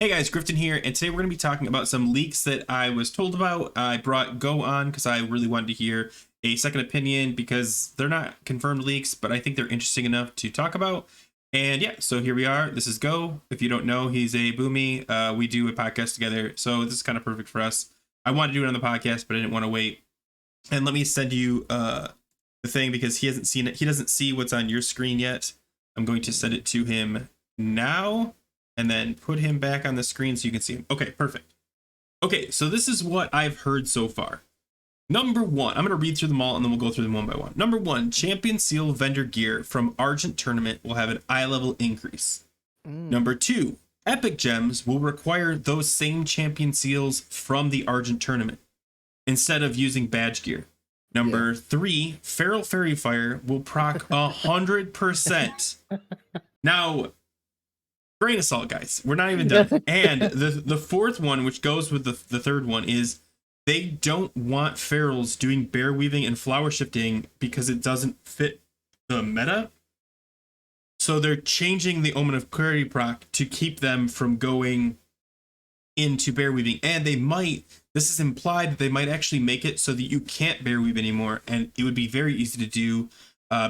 Hey guys, Grifton here, and today we're going to be talking about some leaks that I was told about. I brought Go on because I really wanted to hear a second opinion because they're not confirmed leaks, but I think they're interesting enough to talk about. And yeah, so here we are. This is Go. If you don't know, he's a Boomy. We do a podcast together, so this is kind of perfect for us. I wanted to do it on the podcast, but I didn't want to wait. And let me send you the thing because he hasn't seen it. He doesn't see what's on your screen yet. I'm going to send it to him now and then put him back on the screen so you can see him. Okay, perfect. Okay, so this is what I've heard so far. Number one, I'm going to read through them all and then we'll go through them one by one. Number one, Champion Seal vendor gear from Argent tournament will have an eye level increase. Number two, Epic Gems will require those same Champion Seals from the Argent tournament instead of using badge gear. Number three, Feral Fairy Fire will proc 100%. Now, grain of salt, guys. We're not even done. And the fourth one, which goes with the third one, is they don't want ferals doing bear weaving and flower shifting because it doesn't fit the meta. So they're changing the Omen of Clarity proc to keep them from going into bear weaving. And they might, this is implied that they might actually make it so that you can't bear weave anymore. And it would be very easy to do.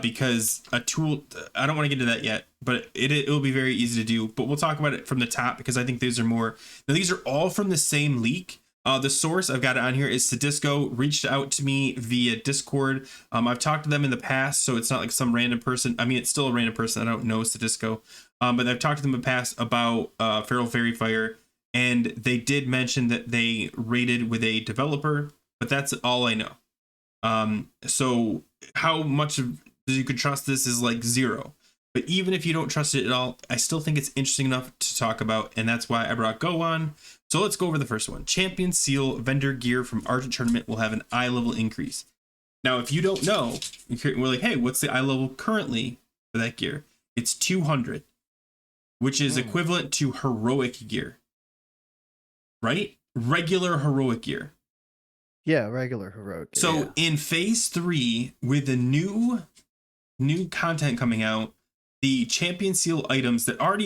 Because a tool, I don't want to get into that yet, but it will be very easy to do. But we'll talk about it from the top because I think these are more. Now, these are all from the same leak. The source, I've got it on here, is Sadisco, reached out to me via Discord. I've talked to them in the past, so it's not like some random person. I mean, it's still a random person. I don't know Sadisco. But I've talked to them in the past about Feral Fairy Fire, and they did mention that they raided with a developer, but that's all I know. So how much of you could trust this is like zero. But even if you don't trust it at all, I still think it's interesting enough to talk about, and that's why I brought Go on. So let's go over the first one. Champion Seal vendor gear from Argent tournament will have an eye level increase. Now, if you don't know, we're like, hey, what's the eye level currently for that gear? It's 200, which is equivalent to heroic gear, right? Regular heroic gear. Yeah, regular heroic gear. So in phase 3, with the new content coming out, the Champion Seal items that are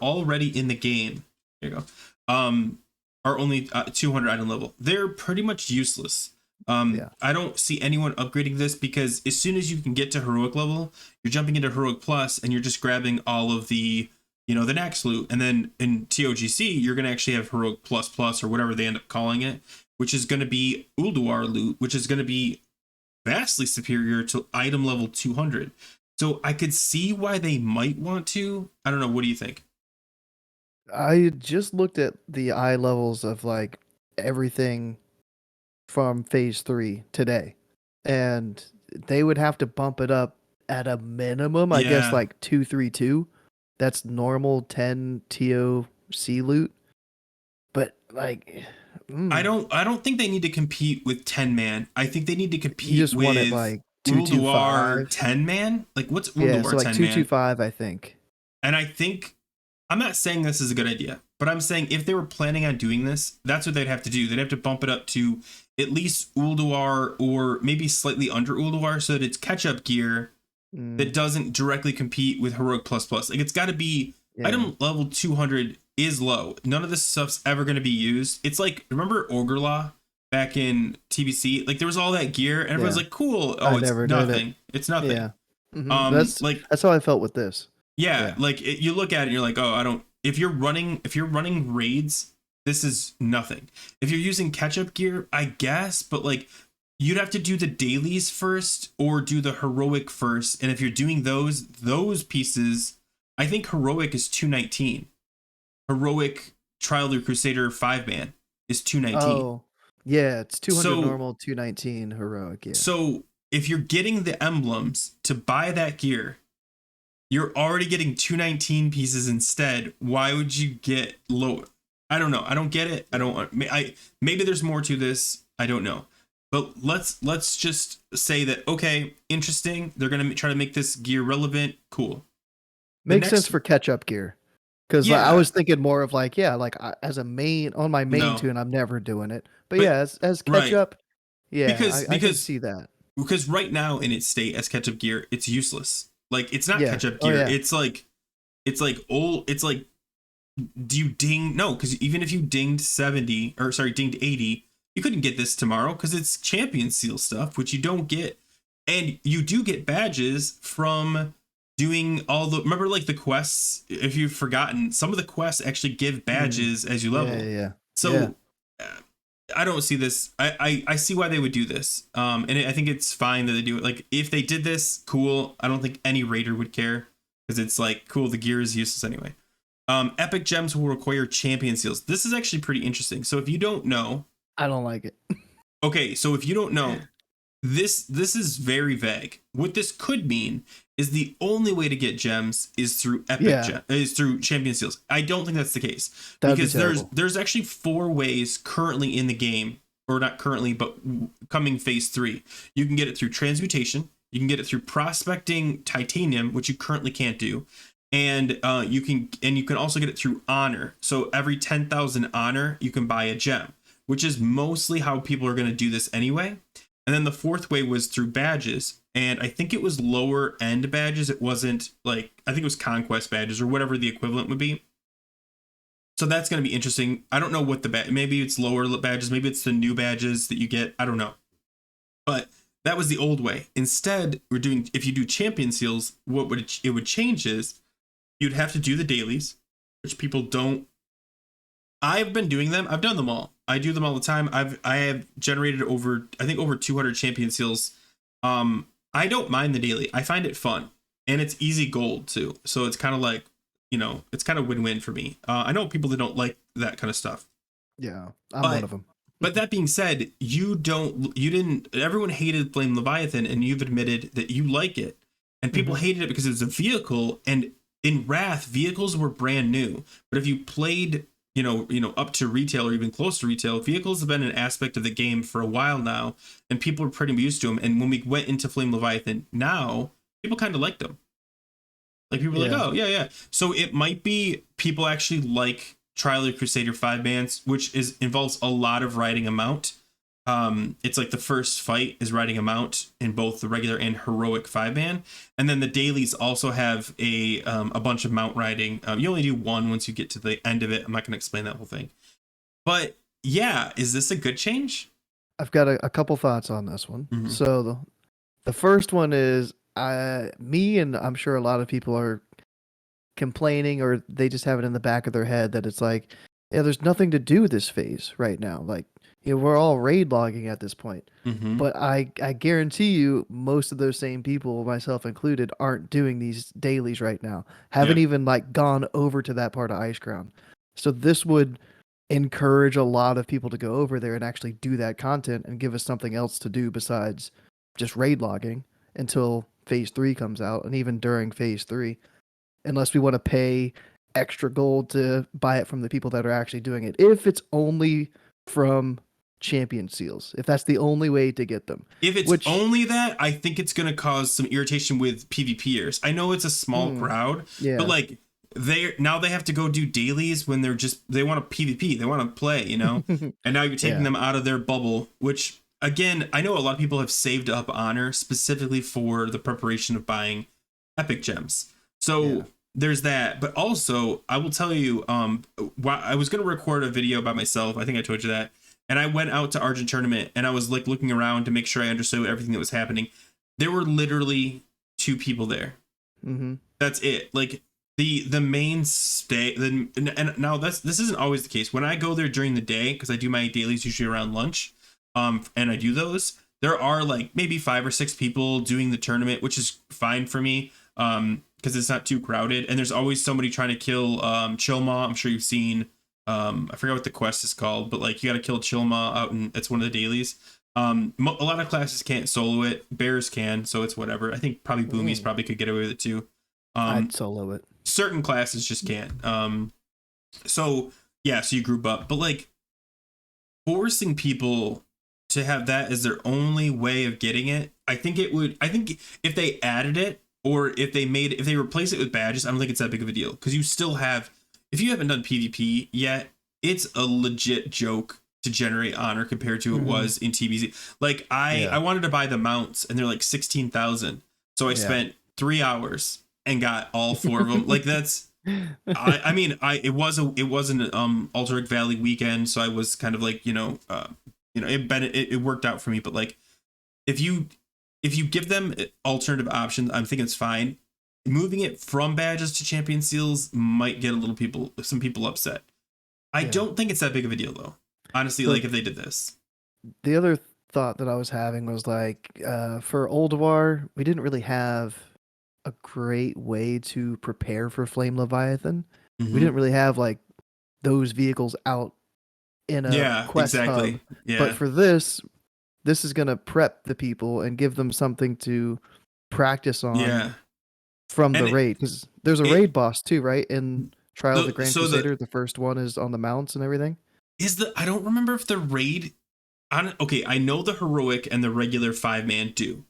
already in the game, there you go, are only 200 item level. They're pretty much useless. I don't see anyone upgrading this because as soon as you can get to heroic level, you're jumping into heroic plus and you're just grabbing all of the, the Nax loot. And then in TOGC, you're going to actually have heroic plus plus or whatever they end up calling it, which is going to be Ulduar loot, which is going to be vastly superior to item level 200. So I could see why they might want to. I don't know. What do you think? I just looked at the eye levels of like everything from phase 3 today, and they would have to bump it up at a minimum, I guess, like 232. That's normal 10 TOC loot. But like, I don't think they need to compete with 10 man. I think they need to compete you just with want it like Ulduar 225. 10 man. Like what's Ulduar Yeah, so like 10 man? 225, I think. And I think, I'm not saying this is a good idea, but I'm saying if they were planning on doing this, that's what they'd have to do. They'd have to bump it up to at least Ulduar or maybe slightly under Ulduar so that it's catch-up gear that doesn't directly compete with Heroic Plus Plus. Like it's got to be item level 200 is low. None of this stuff's ever going to be used. It's like, remember Ogre Law back in TBC? Like there was all that gear and everyone's like, cool. Oh, it's nothing. It's nothing. Yeah. That's how I felt with this. Yeah. Like you look at it and you're like, oh, if you're running raids, this is nothing. If you're using catch-up gear, I guess, but like you'd have to do the dailies first or do the heroic first. And if you're doing those pieces, I think heroic is 219. Heroic Trial of the Crusader 5-man is 219. Oh, yeah, it's 200 normal, 219 heroic. Yeah. So if you're getting the emblems to buy that gear, you're already getting 219 pieces instead. Why would you get lower? I don't know. I don't get it. Maybe there's more to this. I don't know. But let's just say that, okay, interesting. They're going to try to make this gear relevant. Cool. Makes sense for catch-up gear. Because I was thinking more of like, as a main, on my main tune, I'm never doing it. But yeah, as catch-up, I can see that. Because right now in its state as catch-up gear, it's useless. Like, it's not catch-up gear. It's like do you ding? No, because even if you dinged 70, or sorry, dinged 80, you couldn't get this tomorrow because it's champion seal stuff, which you don't get. And you do get badges from doing all the, remember like the quests, if you've forgotten, some of the quests actually give badges as you Yeah, level. yeah, yeah. So I don't see this. I see why they would do this. And I think it's fine that they do it. Like if they did this, cool. I don't think any raider would care because it's like, cool, the gear is useless anyway. Epic gems will require champion seals. This is actually pretty interesting. So if you don't know, I don't like it. okay, so if you don't know, this is very vague. What this could mean is the only way to get gems is through is through champion seals. I don't think that's the case because there's actually 4 ways currently in the game, or not currently, but coming phase 3. You can get it through transmutation. You can get it through prospecting titanium, which you currently can't do, and you can also get it through honor. So every 10,000 honor, you can buy a gem, which is mostly how people are going to do this anyway. And then the 4th way was through badges. And I think it was lower end badges. It wasn't like, I think it was conquest badges or whatever the equivalent would be. So that's going to be interesting. I don't know what maybe it's lower badges. Maybe it's the new badges that you get. I don't know. But that was the old way. Instead, if you do champion seals, it would change is you'd have to do the dailies, which people don't. I've been doing them. I've done them all. I do them all the time. I have generated over 200 champion seals. I don't mind the daily. I find it fun, and it's easy gold too. So it's kind of like, it's kind of win-win for me. I know people that don't like that kind of stuff. Yeah, I'm one of them. But that being said, everyone hated Flame Leviathan, and you've admitted that you like it, and people hated it because it was a vehicle. And in Wrath, vehicles were brand new. But if you played up to retail or even close to retail, vehicles have been an aspect of the game for a while now, and people are pretty used to them. And when we went into Flame Leviathan, now people kind of liked them. Like people are like, oh yeah. So it might be people actually like Trial of Crusader 5 bands, which involves a lot of riding a mount. It's like the first fight is riding a mount in both the regular and heroic 5-man, and then the dailies also have a bunch of mount riding. You only do one once you get to the end of it. I'm not going to explain that whole thing, but yeah, is this a good change? I've got a couple thoughts on this one. Mm-hmm. So the first one is me, and I'm sure a lot of people are complaining, or they just have it in the back of their head that it's like, yeah, there's nothing to do this phase right now. Like, we're all raid logging at this point. But I guarantee you most of those same people, myself included, aren't doing these dailies right now. Haven't even like gone over to that part of Icecrown. So this would encourage a lot of people to go over there and actually do that content and give us something else to do besides just raid logging until phase 3 comes out, and even during phase 3, unless we want to pay extra gold to buy it from the people that are actually doing it. If it's only from champion seals, if that's the only way to get them. If it's only that, I think it's going to cause some irritation with PvPers. I know it's a small crowd, but like they have to go do dailies when they want to PvP, they want to play, and now you're taking them out of their bubble, which again, I know a lot of people have saved up honor specifically for the preparation of buying epic gems. So there's that. But also, I will tell you, I was going to record a video by myself. I think I told you that. And I went out to Argent tournament, and I was like looking around to make sure I understood everything that was happening. There were literally 2 people there. That's it. Like the mainstay. And now this isn't always the case. When I go there during the day, because I do my dailies usually around lunch, and I do those, there are like maybe 5 or 6 people doing the tournament, which is fine for me. Because it's not too crowded, and there's always somebody trying to kill Chilma. I'm sure you've seen. I forgot what the quest is called, but like you got to kill Chilma out, and it's one of the dailies. A lot of classes can't solo it. Bears can, so it's whatever. I think probably Boomies probably could get away with it too. I'd solo it. Certain classes just can't. So you group up, but like forcing people to have that as their only way of getting it, I think if they added it, or if they replace it with badges, I don't think it's that big of a deal, because you still have, if you haven't done PvP yet, it's a legit joke to generate honor compared to it was in TBZ. Like I wanted to buy the mounts, and they're like 16,000. So I spent 3 hours and got all 4 of them. Like that's I mean, it was an Alterac Valley weekend, so I was kind of like, it worked out for me. But like, if you give them alternative options, I'm thinking it's fine. Moving it from badges to champion seals might get some people upset. I Yeah. don't think it's that big of a deal though. Honestly, So like if they did this. the other thought that I was having was like, for Olduar, we didn't really have a great way to prepare for Flame Leviathan. We Hmm. didn't really have like those vehicles out in a Yeah, quest hub. exactly. But Yeah. for this is gonna prep the people and give them something to practice on Yeah. from the And raid. Because there's a it raid boss too, right? In Trial of the Grand so the Crusader, the first one is on the mounts and everything. is the I don't remember if the raid okay, I know the heroic and the regular 5-man do.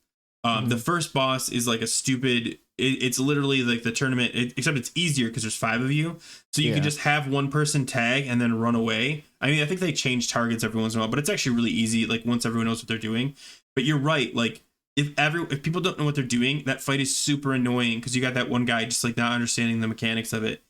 The Hmm. first boss is like a stupid. It's literally like the tournament, except it's easier because there's 5 of you, so you can Yeah. just have one person tag and then run away. I mean, I think they change targets every once in a while, but it's actually really easy. Like once everyone knows what they're doing. But you're right. Like if people don't know what they're doing, that fight is super annoying because you got that one guy just like not understanding the mechanics of it.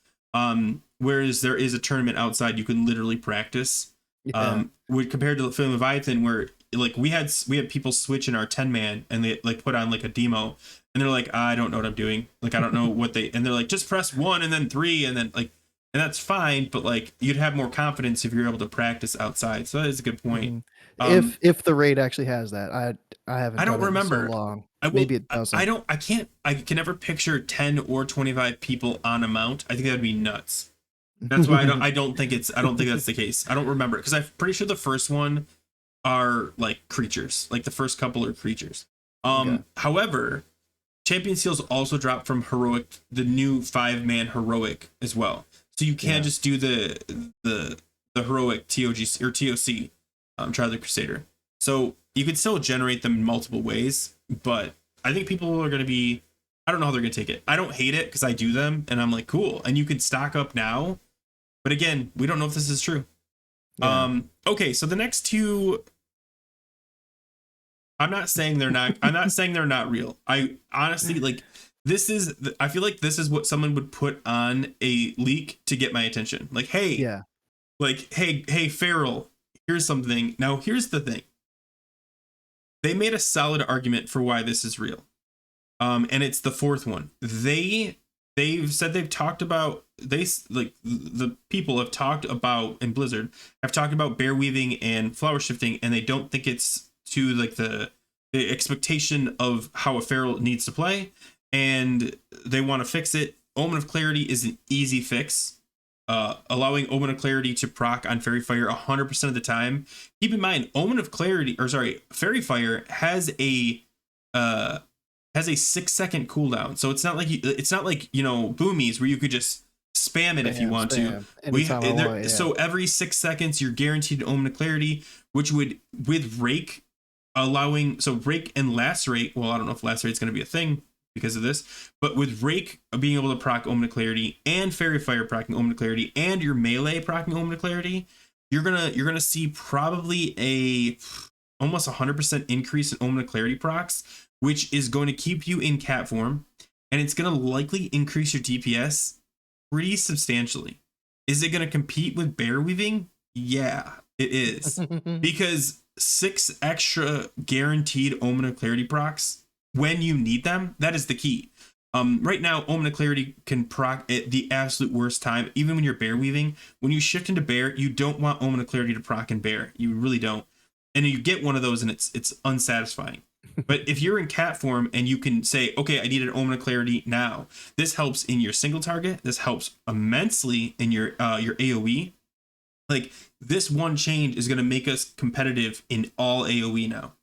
Whereas there is a tournament outside you can literally practice. Yeah. With compared to the film Leviathan, where like we had people switch in our 10-man and they like put on like a demo and they're like, I don't know what I'm doing. Like I don't know what they and they're like, just press 1 and then 3 and then like and that's fine, but like you'd have more confidence if you're able to practice outside. So that is a good point. Hmm. Um, If the raid actually has that, I haven't I don't done it in so remember. long. I will. Maybe it I doesn't. don't. I can't. I can never picture 10 or 25 people on a mount. I think that would be nuts. That's why I don't. I don't think it's. I don't think that's the case. I don't remember because I'm pretty sure the first one are like creatures. Like the first couple are creatures. Okay. However, champion seals also drop from heroic, the new 5-man heroic as well. So you can Yeah. just do the the heroic TOG or TOC, Trial of the Crusader. So you could still generate them in multiple ways, but I think people are going to be. I don't know how they're going to take it. I don't hate it because I do them and I'm like cool, and you can stock up now. But again, we don't know if this is true. Yeah. Okay, so the next two, I'm not saying they're not. I'm not saying they're not real. I honestly like. This is. I feel like this is what someone would put on a leak to get my attention. Yeah. Like, hey, Farrell. Here's something. Now, here's the thing. They made a solid argument for why this is real. And it's the fourth one. They've said they've talked about like the people have talked about in Blizzard have talked about bear weaving and flower shifting, and they don't think it's to like the expectation of how a feral needs to play, and they want to fix it. Omen of Clarity is an easy fix. Allowing Omen of Clarity to proc on Fairy Fire 100% of the time. Keep in mind, Omen of Clarity, or sorry, Fairy Fire uh, has a 6-second cooldown, so it's not like boomies where you could just spam it if you Spam, want to. spam. Anytime I want, yeah. So every 6 seconds you're guaranteed Omen of Clarity, which would with Rake allowing Rake and Lacerate. Well, I don't know if Lacerate's going to be a thing because of this, but with Rake being able to proc Omen of Clarity and Fairy Fire procking Omen of Clarity and your melee procking Omen of Clarity, you're gonna see probably a almost 100% increase in Omen of Clarity procs, which is going to keep you in cat form, and it's going to likely increase your DPS pretty substantially. Is it going to compete with bear weaving? Yeah, it is. Because 6 extra guaranteed Omen of Clarity procs when you need them, that is the key. Right now, Omen of Clarity can proc at the absolute worst time, even when you're bear weaving. When you shift into bear, you don't want Omen of Clarity to proc in bear. You really don't. And you get one of those and it's unsatisfying. But if you're in cat form and you can say, okay, I need an Omen of Clarity now, this helps in your single target. This helps immensely in your AoE. Like this one change is going to make us competitive in all AoE now.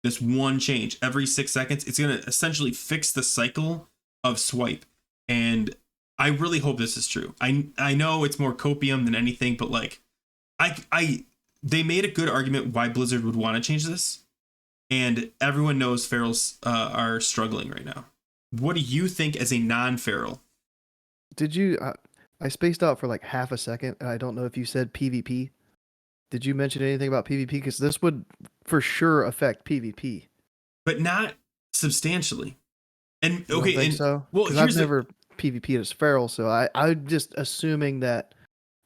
This one change every 6 seconds, it's going to essentially fix the cycle of swipe. And I really hope this is true. I know it's more copium than anything, but like I they made a good argument why Blizzard would want to change this, and everyone knows ferals are struggling right now. What do you think as a non-feral? Did you? I spaced out for like half a second, and I don't know if you said PvP. Did you mention anything about PvP? Because this would for sure affect PvP. But not substantially. And You don't okay, think and so? well, Because I've here's the never PvP as feral, so I'm just assuming that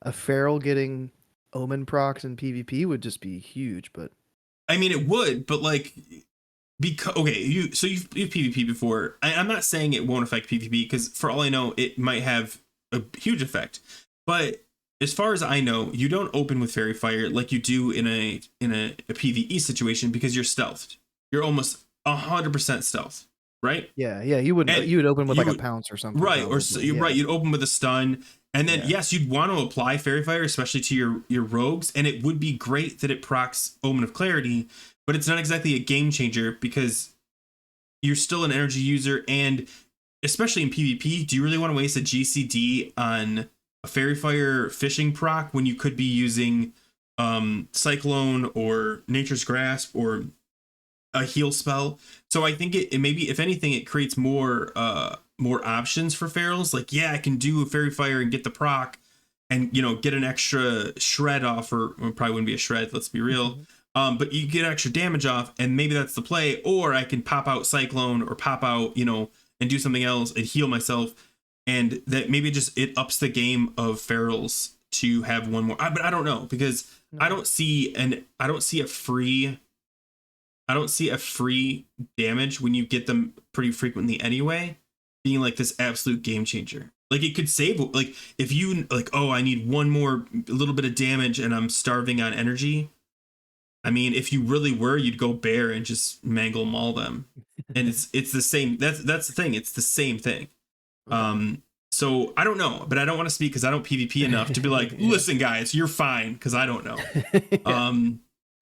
a feral getting omen procs in PvP would just be huge. But I mean, it would, but like, because okay, you've PvP before. I'm not saying it won't affect PvP because for all I know, it might have a huge effect. But as far as I know, you don't open with Fairy Fire like you do in a PvE situation because you're stealthed. You're almost 100% stealth, right? yeah, you wouldn't. And You would open with you like a would pounce or something, right, or probably. you're right. Yeah, You'd open with a stun, and then yeah. yes, you'd want to apply Fairy Fire, especially to your rogues, and it would be great that it procs Omen of Clarity, but it's not exactly a game changer because you're still an energy user, and especially in PvP, do you really want to waste a GCD on a Fairy Fire fishing proc when you could be using Cyclone or Nature's Grasp or a heal spell? So I think it maybe, if anything, it creates more options for ferals. Like, yeah, I can do a Fairy Fire and get the proc and get an extra shred off, or well, probably wouldn't be a shred, let's be real. Mhm. But you get extra damage off, and maybe that's the play. Or I can pop out Cyclone or pop out, and do something else and heal myself. And that maybe just it ups the game of ferals to have one more. But I don't know, because I No. don't see I don't see a free damage when you get them pretty frequently anyway, being like this absolute game changer. Like, it could save, like, if you like, oh, I need one more little bit of damage and I'm starving on energy. I mean, if you really were, you'd go bear and just mangle maul them. And it's the same. That's the thing. It's the same thing. Okay. So I don't know, but I don't want to speak because I don't PvP enough to be like, Yeah. listen, guys, you're fine, because I don't know. Yeah.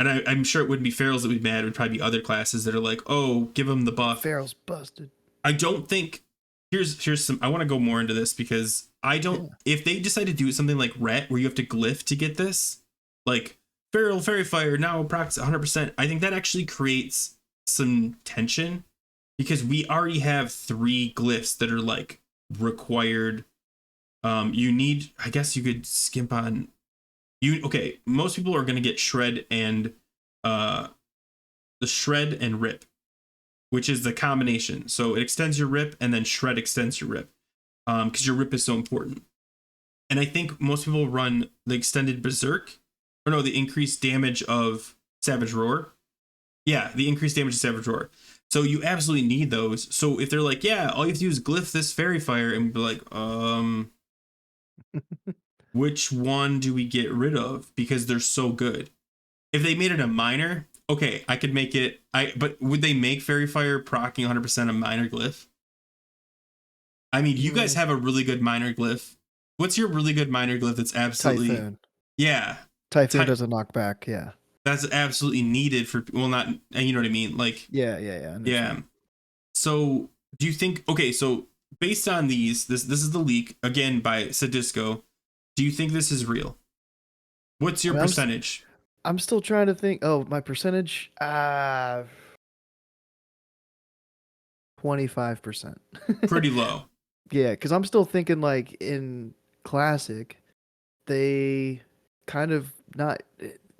And I'm sure it wouldn't be ferals that would be mad. It would probably be other classes that are like, oh, give them the buff. Feral's busted. I don't think here's some. I want to go more into this because I don't. Yeah. If they decide to do something like Ret, where you have to glyph to get this, like feral Fairy Fire now practice 100%, I think that actually creates some tension because we already have 3 glyphs that are like required. You need. I guess you could skimp on. Okay, most people are going to get shred and the shred and rip, which is the combination. So it extends your rip and then shred extends your rip, because your rip is so important. And I think most people run the extended berserk, or no, the increased damage of Savage Roar. Yeah, the increased damage of Savage Roar. So you absolutely need those. So if they're like, yeah, all you have to do is glyph this Fairy Fire, and be like, which one do we get rid of because they're so good? If they made it a minor, okay, I could make it. But would they make Fairy Fire proccing 100% a minor glyph? I mean, you guys have a really good minor glyph. What's your really good minor glyph that's absolutely Typhoon. Yeah, Typhoon does a knockback. Yeah. that's absolutely needed for, well, not, you know what I mean? Like, Yeah. yeah. Understand. So do you think, okay, so based on these, this is the leak again by Sadisco. Do you think this is real? What's your percentage? I'm still trying to think. Oh, my percentage? 25%. Pretty low. Yeah, because I'm still thinking like in Classic, they kind of not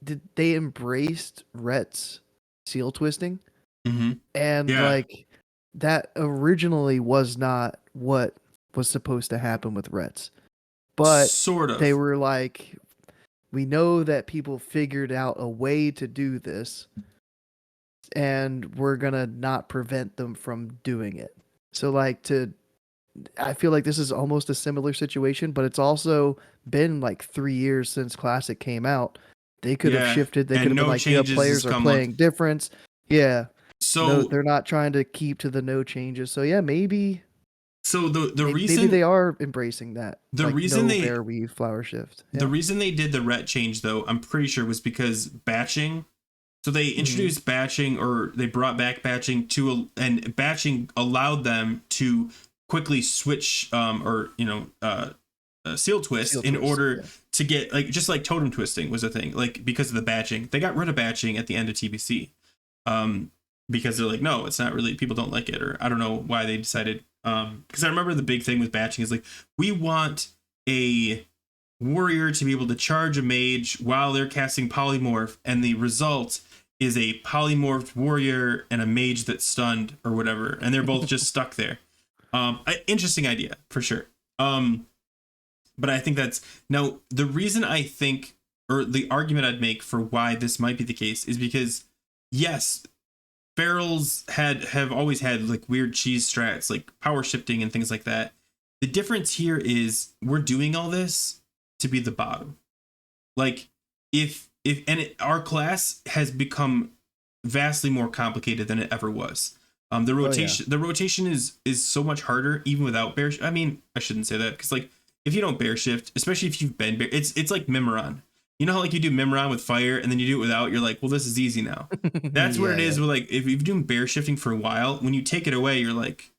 did they embraced Rhett's seal twisting, Mm-hmm. and Yeah, like that originally was not what was supposed to happen with Rhett's, but sort they of. were like, we know that people figured out a way to do this, and we're gonna not prevent them from doing it. So like to I feel like this is almost a similar situation, but it's also been like 3 years since Classic came out. They could have Yeah, shifted. They could and have been no like, yeah, changes has players are come up. playing difference. Yeah, no, So they're not trying to keep to the no changes. So yeah, the maybe reason they are embracing that, the like reason no they bear weave flower shift. the Yeah. reason they did the ret change, though, I'm pretty sure was because batching. So they Hmm. introduced batching, or they brought back batching and batching allowed them to quickly switch, or seal twist Seal in twist. order Yeah. to get, like, just like totem twisting was a thing, like, because of the batching. They got rid of batching at the end of TBC, um, because they're like, no, it's not really, people don't like it, or I don't know why they decided. Because I remember the big thing with batching is like, we want a warrior to be able to charge a mage while they're casting polymorph, and the result is a polymorphed warrior and a mage that's stunned or whatever, and they're both just stuck there. Interesting idea for sure. Um, but I think that's now the reason I think, or the argument I'd make for why this might be the case is because yes, barrels have always had like weird cheese strats, like power shifting and things like that. The difference here is we're doing all this to be the bottom. Like our class has become vastly more complicated than it ever was. Oh yeah. The rotation is so much harder even without bear. I mean, I shouldn't say that because like if you don't bear shift, especially if you've been bear, it's like Mimiron. You know how like you do Mimiron with fire and then you do it without. You're like, well, this is easy now. That's what Yeah, it yeah. is with like if you've been doing bear shifting for a while, when you take it away, you're like,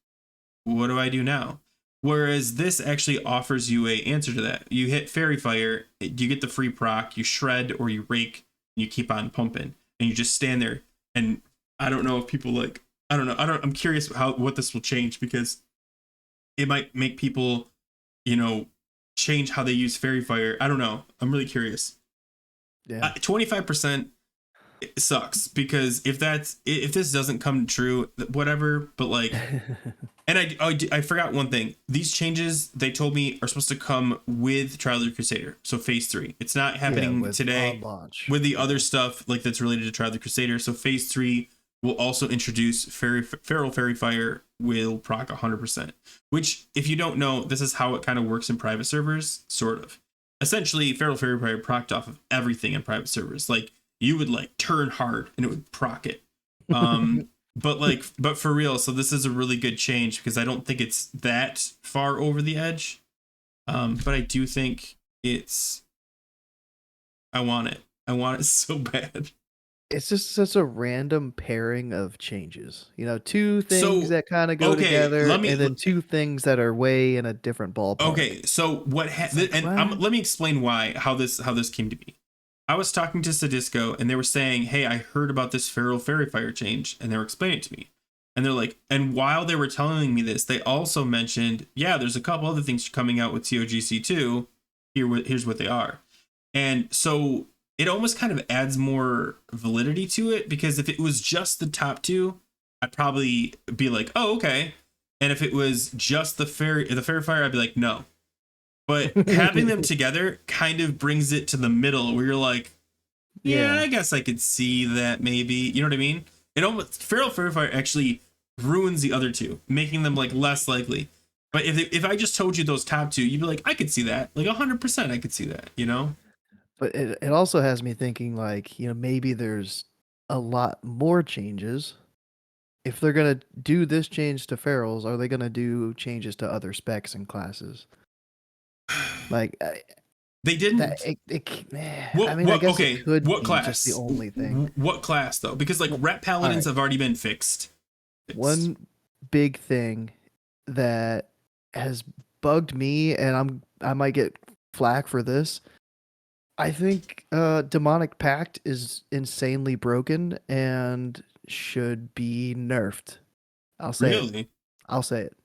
what do I do now? Whereas this actually offers you a answer to that. You hit fairy fire, you get the free proc, you shred or you rake, and you keep on pumping, and you just stand there. And I don't know if people like, I don't know, I'm curious how what this will change because it might make people, you know, change how they use fairy fire. I don't know. I'm really curious. Yeah. 25% sucks because if this doesn't come true, whatever. But like, and I forgot one thing. These changes they told me are supposed to come with Trial of the Crusader. So phase 3. It's not Yeah, happening with on today launch. with the Yeah. other stuff like that's related to Trial of the Crusader. So phase 3 will also introduce Feral Fairy Fire will proc 100%. Which, if you don't know, this is how it kind of works in private servers, sort of. Essentially, Feral Fairy Fire procced off of everything in private servers. Like you would like turn hard and it would proc it. Um, but for real, so this is a really good change because I don't think it's that far over the edge. But I do think it's I want it. I want it so bad. It's just such a random pairing of changes. You know, two things So that kind of go okay, together, and then two things that are way in a different ballpark. okay. So It's like, and what? let me explain why how this came to be. I was talking to Sadisco and they were saying, "Hey, I heard about this Feral Fairy Fire change," and they were explaining it to me. And they're like, and while they were telling me this, they also mentioned, yeah, there's a couple other things coming out with TOGC2. Here's what they are. And so it almost kind of adds more validity to it because if it was just the top two, I'd probably be like, oh, okay. And if it was just the fairy fire, I'd be like, no. But having them together kind of brings it to the middle where you're like, yeah, Yeah. I guess I could see that maybe. You know what I mean? It almost Feral Fairy Fire actually ruins the other two, making them like less likely. But if I just told you those top two, you'd be like, I could see that, like 100%, I could see that. You know? But it also has me thinking, like, you know, maybe there's a lot more changes. If they're gonna do this change to ferals, are they gonna do changes to other specs and classes? Like, They that didn't. I mean, I guess it Okay? could What be just the class? only thing. What class though? Because like Well, Rat all Paladins right, have already been fixed. Fixed. one big thing that has bugged me, and I might get flack for this. I think Demonic Pact is insanely broken and should be nerfed. I'll say it. Really? I'll say it.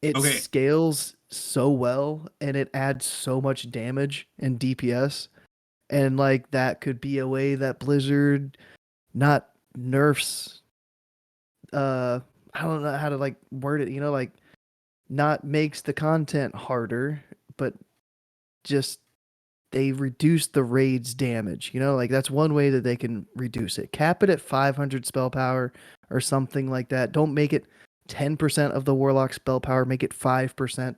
It Okay. scales so well and it adds so much damage and DPS. And like that could be a way that Blizzard not nerfs I don't know how to like word it, you know, like not makes the content harder, but just they reduce the raid's damage. You know, like that's one way that they can reduce it. Cap it at 500 spell power or something like that. Don't make it 10% of the warlock spell power, make it 5%.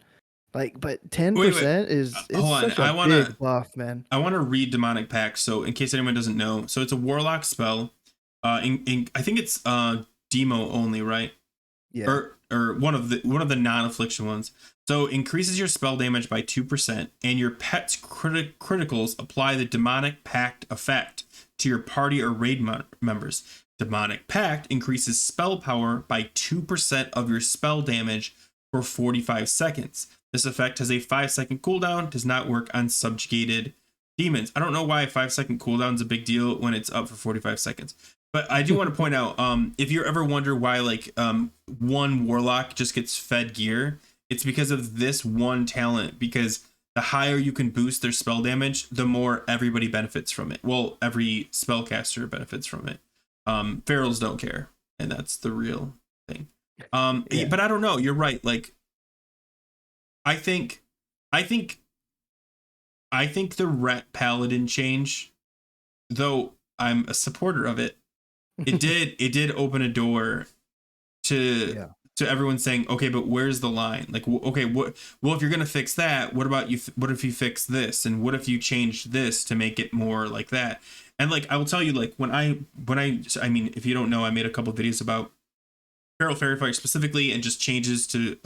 Like, but Wait. 10% is it's Hold on. such a big buff, man. I want to read Demonic Pact. So in case anyone doesn't know, so it's a warlock spell. I think it's demo only, right? Yeah. Or one of the non-affliction ones. So increases your spell damage by 2%, and your pet's criticals apply the Demonic Pact effect to your party or raid members. Demonic Pact increases spell power by 2% of your spell damage for 45 seconds. This effect has a 5-second cooldown, does not work on subjugated demons. I don't know why a 5-second cooldown is a big deal when it's up for 45 seconds. But I do want to point out, if you ever wonder why like one warlock just gets fed gear, it's because of this one talent. Because the higher you can boost their spell damage, the more everybody benefits from it. Well, every spellcaster benefits from it. Ferals don't care, and that's the real thing. Yeah. But I don't know. You're right. Like, I think, I think, I think the Ret Paladin change, though I'm a supporter of it, it did open a door to Yeah. everyone saying, okay, but where's the line? Like, okay, what? Well, if you're gonna fix that, what about you? What if you fix this? And what if you change this to make it more like that? And like, I will tell you, like, I mean, if you don't know, I made a couple videos about Feral Fairy Fire specifically, and just changes to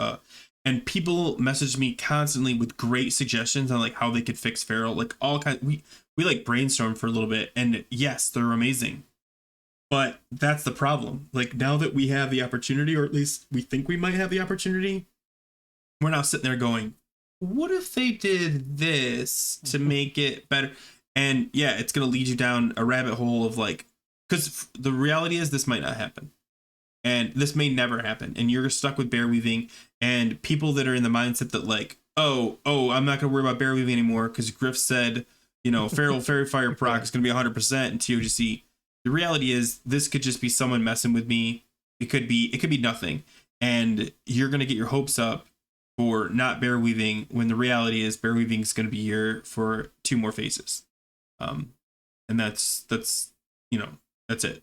and people message me constantly with great suggestions on like how they could fix Feral, like all kind. We like brainstormed for a little bit, and yes, they're amazing. But that's the problem. Like, now that we have the opportunity, or at least we think we might have the opportunity, we're now sitting there going, what if they did this to make it better? And yeah, it's going to lead you down a rabbit hole of like, because the reality is this might not happen. And this may never happen. And you're stuck with bear weaving, and people that are in the mindset that like, oh, I'm not going to worry about bear weaving anymore because Griff said, Feral Fairy Fire proc is going to be 100% in TOGC. The reality is this could just be someone messing with me. It could be nothing. And you're going to get your hopes up for not bear weaving when the reality is bear weaving is going to be here for 2 more phases. And that's that's it.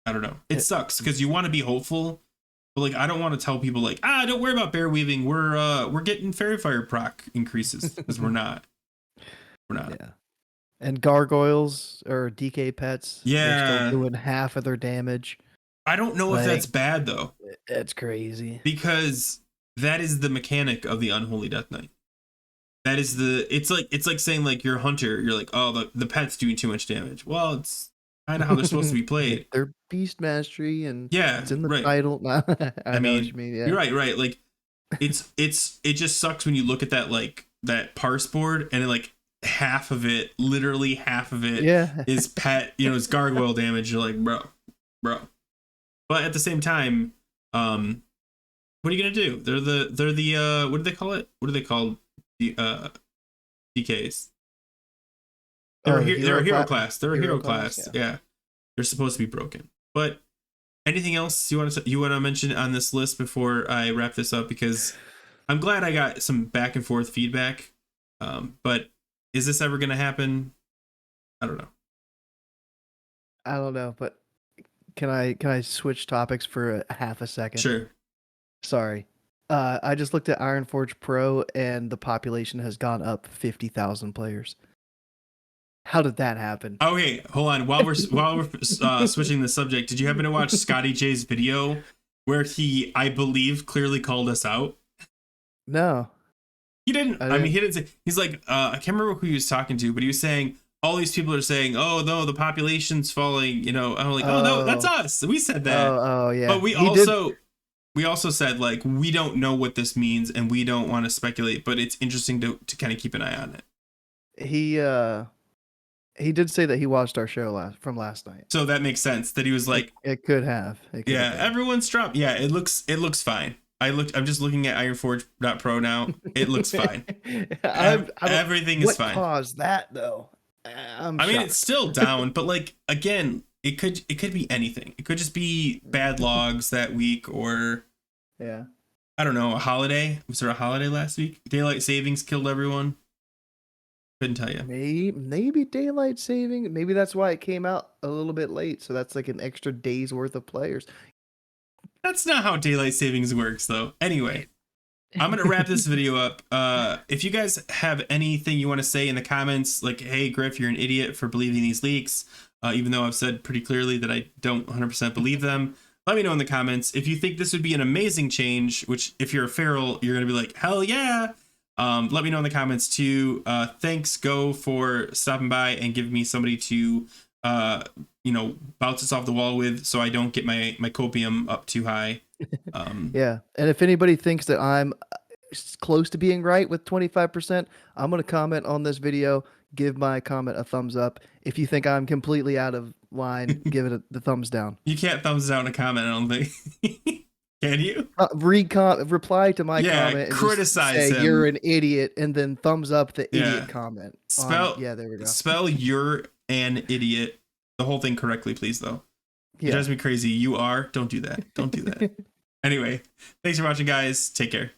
I don't know. It sucks because you want to be hopeful, but like I don't want to tell people like, don't worry about bear weaving. We're getting fairy fire proc increases because we're not. We're not. Yeah. And gargoyles or DK pets, they're still Yeah. doing half of their damage. I don't know if that's Like, bad though, that's crazy. because that is the mechanic of the Unholy Death Knight. That is it's like saying like you're a hunter, you're like, oh, the pet's doing too much damage. Well, it's kind of how they're supposed to be played. They're beast mastery, and Yeah, it's in the right. title. I know what mean, you mean. Yeah. you're right. Like it just sucks when you look at that like that parse board, and like literally half of it Yeah. is pet, is gargoyle damage. You're like, bro. But at the same time, what are you gonna do? They're the what do they call it? What are they called? The DKs. They're a hero class. They're a hero class. Yeah. They're supposed to be broken. But anything else you want to mention on this list before I wrap this up? Because I'm glad I got some back and forth feedback. But is this ever going to happen? I don't know. I don't know, but can I switch topics for a half a second? Sure. Sorry. I just looked at Ironforge Pro, and the population has gone up 50,000 players. How did that happen? Okay, hold on. While we're switching the subject, did you happen to watch Scotty J's video where he, I believe, clearly called us out? No. He didn't. I mean, he didn't say. He's like, I can't remember who he was talking to, but he was saying all these people are saying, "Oh no, the population's falling." I'm like, "Oh no, that's us. We said that." Oh yeah. But we also said like we don't know what this means, and we don't want to speculate. But it's interesting to kind of keep an eye on it. He did say that he watched our show from last night. So that makes sense. That he was like, it could have. Yeah, everyone's dropped. Yeah, it looks fine. I'm just looking at Ironforge.pro now. It looks fine. Everything is fine. What caused that though? I mean, it's still down, but like again, it could be anything. It could just be bad logs that week, or yeah, I don't know, a holiday. Was there a holiday last week? Daylight savings killed everyone. Couldn't tell you. Maybe daylight saving. Maybe that's why it came out a little bit late. So that's like an extra day's worth of players. That's not how daylight savings works, though. Anyway, I'm going to wrap this video up. If you guys have anything you want to say in the comments, like, hey, Griff, you're an idiot for believing these leaks, even though I've said pretty clearly that I don't 100% believe them, let me know in the comments. If you think this would be an amazing change, which if you're a feral, you're going to be like, hell yeah. Let me know in the comments too. Thanks, Go, for stopping by and giving me somebody to bounce this off the wall with, so I don't get my copium up too high. Yeah, and if anybody thinks that I'm close to being right with 25%, I'm gonna comment on this video, give my comment a thumbs up. If you think I'm completely out of line, give it the thumbs down. You can't thumbs down a comment, I don't think. Can you? Reply to my comment and criticize just say him. You're an idiot, and then thumbs up the idiot comment. There we go. Spell "you're an idiot" the whole thing correctly, please. Though it drives me crazy. You are. Don't do that. Don't do that. Anyway, thanks for watching, guys. Take care.